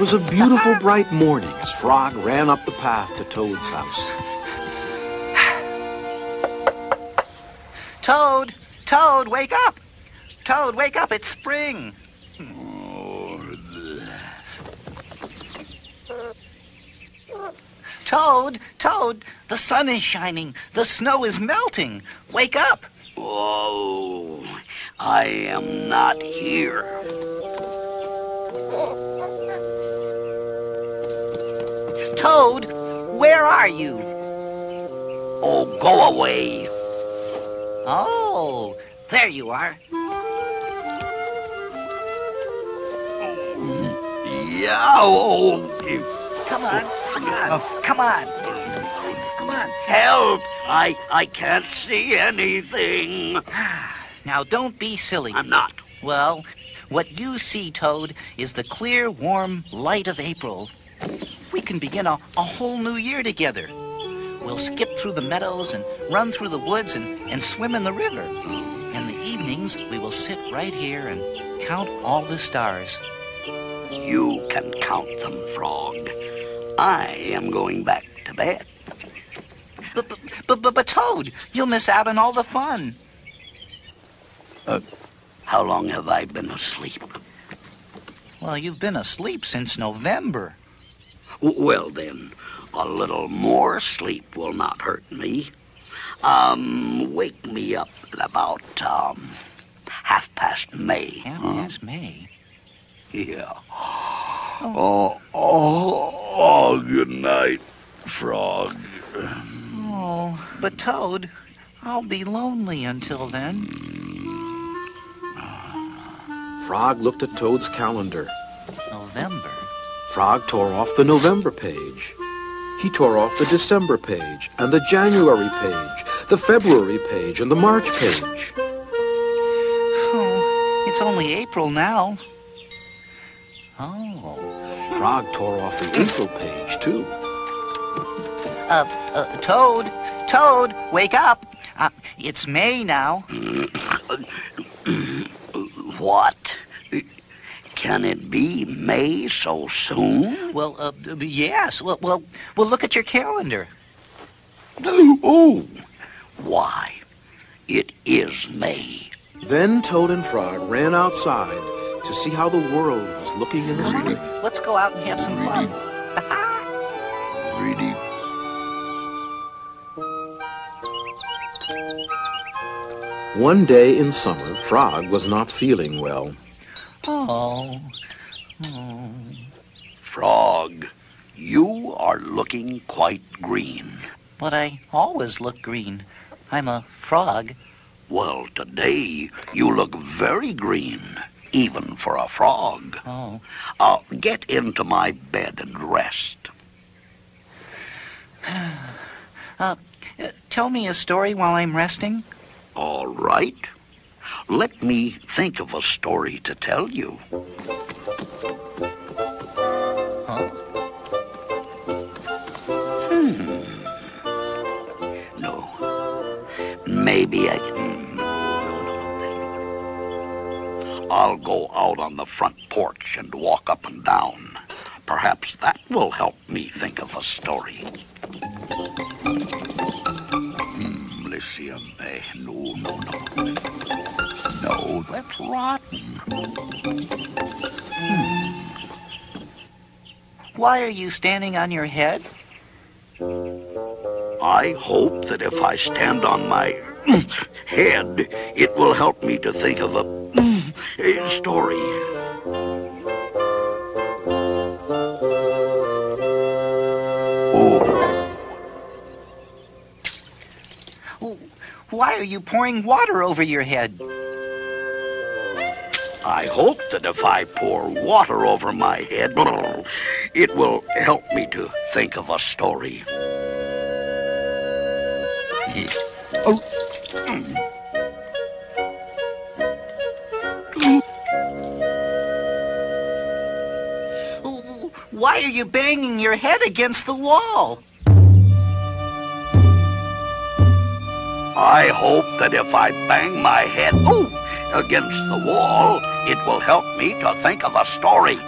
was a beautiful bright morning as Frog ran up the path to Toad's house. Toad! Toad, wake up! Toad, wake up, it's spring! Toad! Toad! The sun is shining. The snow is melting. Wake up! Oh, I am not here. Toad, where are you? Oh, go away. Oh, there you are. Yeah, oh. Come on, come on. Come on. Help! I can't see anything. Now, don't be silly. I'm not. Well, what you see, Toad, is the clear, warm light of April. We can begin a whole new year together. We'll skip through the meadows and run through the woods and swim in the river. In the evenings, we will sit right here and count all the stars. You can count them, Frog. I am going back to bed. But Toad, you'll miss out on all the fun. How long have I been asleep? Well, you've been asleep since November. Well, then, a little more sleep will not hurt me. Wake me up at about, 1/2 May. Half-past May? Yeah. Oh, good night, Frog. Oh, but Toad, I'll be lonely until then. Frog looked at Toad's calendar. November? Frog tore off the November page. He tore off the December page, and the January page, the February page, and the March page. Oh, it's only April now. Oh. Frog tore off the April page, too. Toad, wake up. It's May now. What? Can it be May so soon? Well, yes. Well, look at your calendar. Oh, why? It is May. Then Toad and Frog ran outside to see how the world was looking in the spring. Let's go out and have some fun. Really? One day in summer, Frog was not feeling well. Oh. Frog, you are looking quite green. But I always look green. I'm a frog. Well, today you look very green, even for a frog. Oh. Get into my bed and rest. Tell me a story while I'm resting. All right. Let me think of a story to tell you. Huh? No. Maybe I can... I'll go out on the front porch and walk up and down. Perhaps that will help me think of a story. Listen, no. No, that's rotten. Why are you standing on your head? I hope that if I stand on my head, it will help me to think of a story. Why are you pouring water over your head? I hope that if I pour water over my head, it will help me to think of a story. Why are you banging your head against the wall? I hope that if I bang my head against the wall, it will help me to think of a story.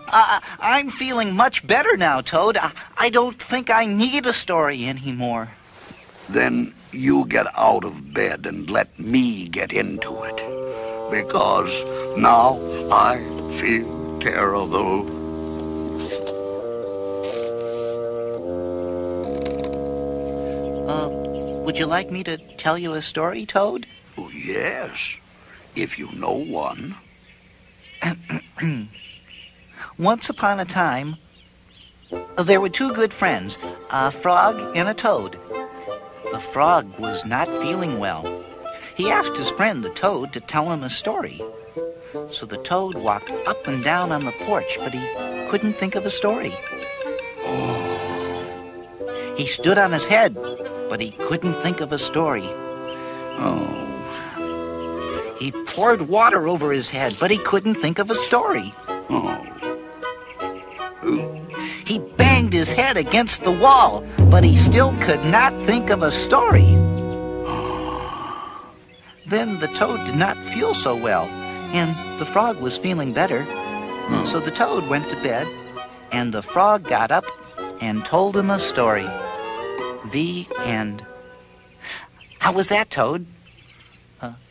I'm feeling much better now, Toad. I don't think I need a story anymore. Then you get out of bed and let me get into it. Because now I feel terrible. Would you like me to tell you a story, Toad? Oh, yes, if you know one. Once upon a time, there were two good friends, a frog and a toad. The frog was not feeling well. He asked his friend, the toad, to tell him a story. So the toad walked up and down on the porch, but he couldn't think of a story. He stood on his head, but he couldn't think of a story. He poured water over his head, but he couldn't think of a story. He banged his head against the wall, but he still could not think of a story. Then the toad did not feel so well, and the frog was feeling better. So the toad went to bed, and the frog got up and told him a story. The end. How was that, Toad?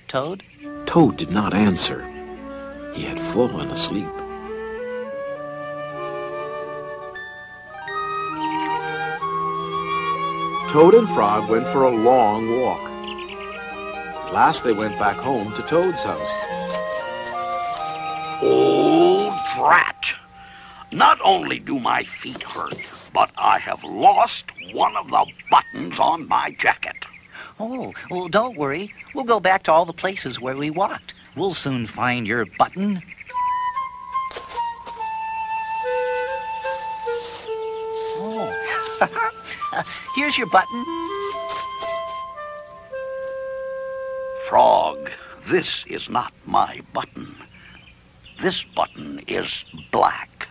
Toad? Toad did not answer. He had fallen asleep. Toad and Frog went for a long walk. At last they went back home to Toad's house. Oh, drat! Not only do my feet hurt, but I have lost one of the buttons on my jacket. Oh, well, don't worry. We'll go back to all the places where we walked. We'll soon find your button. Oh, here's your button. Frog, this is not my button. This button is black.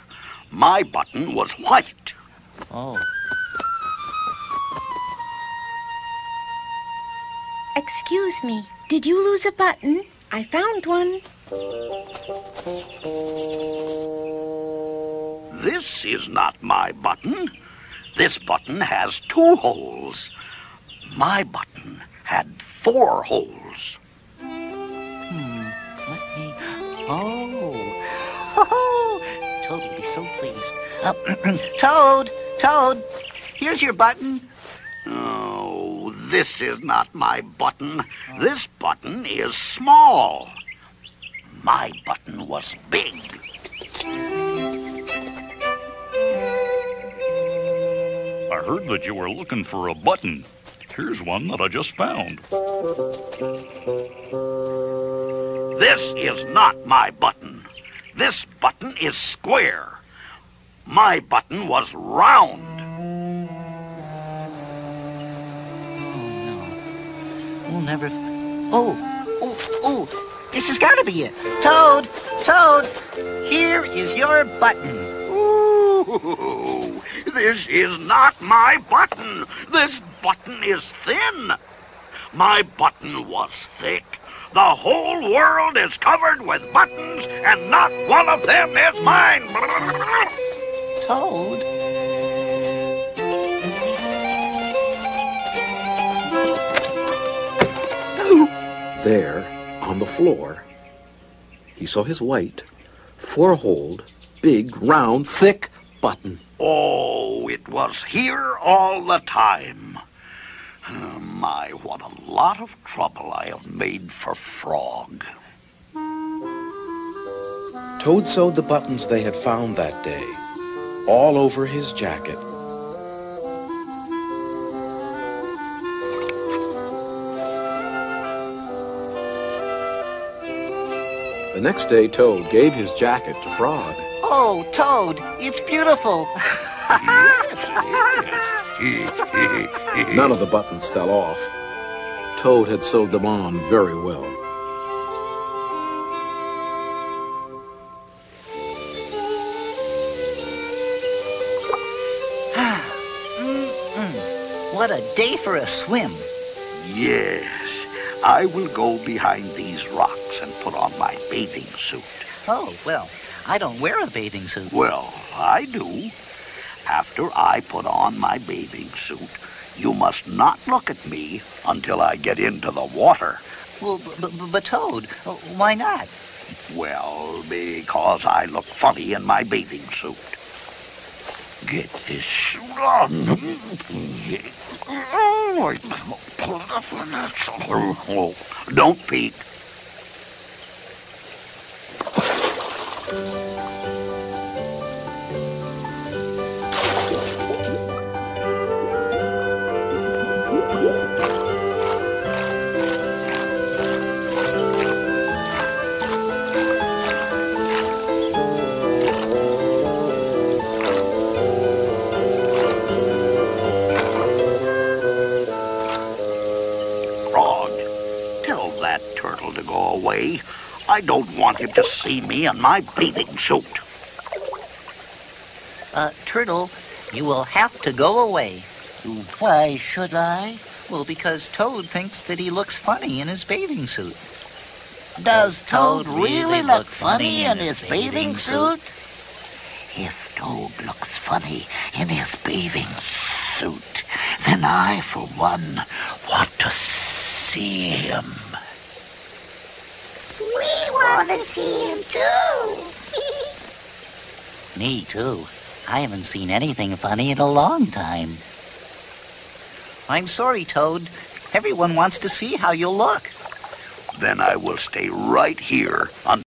My button was white. Oh. Excuse me, did you lose a button? I found one. This is not my button. This button has 2 holes. My button had 4 holes. Let me... Oh, Toad will be so pleased. Toad, here's your button. Oh, this is not my button. This button is small. My button was big. I heard that you were looking for a button. Here's one that I just found. This is not my button. This button is square. My button was round. We'll never... Oh, this has got to be it. Toad, here is your button. Ooh, this is not my button. This button is thin. My button was thick. The whole world is covered with buttons, and not one of them is mine. Toad? There, on the floor, he saw his white, 4-holed, big, round, thick button. Oh, it was here all the time. My, what a lot of trouble I have made for Frog. Toad sewed the buttons they had found that day all over his jacket. The next day, Toad gave his jacket to Frog. Oh, Toad, it's beautiful. None of the buttons fell off. Toad had sewed them on very well. What a day for a swim. Yes, I will go behind these rocks and put on my bathing suit. Oh, well, I don't wear a bathing suit. Well, I do. After I put on my bathing suit, you must not look at me until I get into the water. Well, but Toad, why not? Well, because I look funny in my bathing suit. Get this suit on. Oh, don't peek. Frog, tell that turtle to go away. I don't want him to see me in my bathing suit. Turtle, you will have to go away. Why should I? Well, because Toad thinks that he looks funny in his bathing suit. Does Toad really look funny in his bathing suit? If Toad looks funny in his bathing suit, then I, for one, want to see him. We want to see him too. Me too. I haven't seen anything funny in a long time. I'm sorry, Toad. Everyone wants to see how you'll look. Then I will stay right here until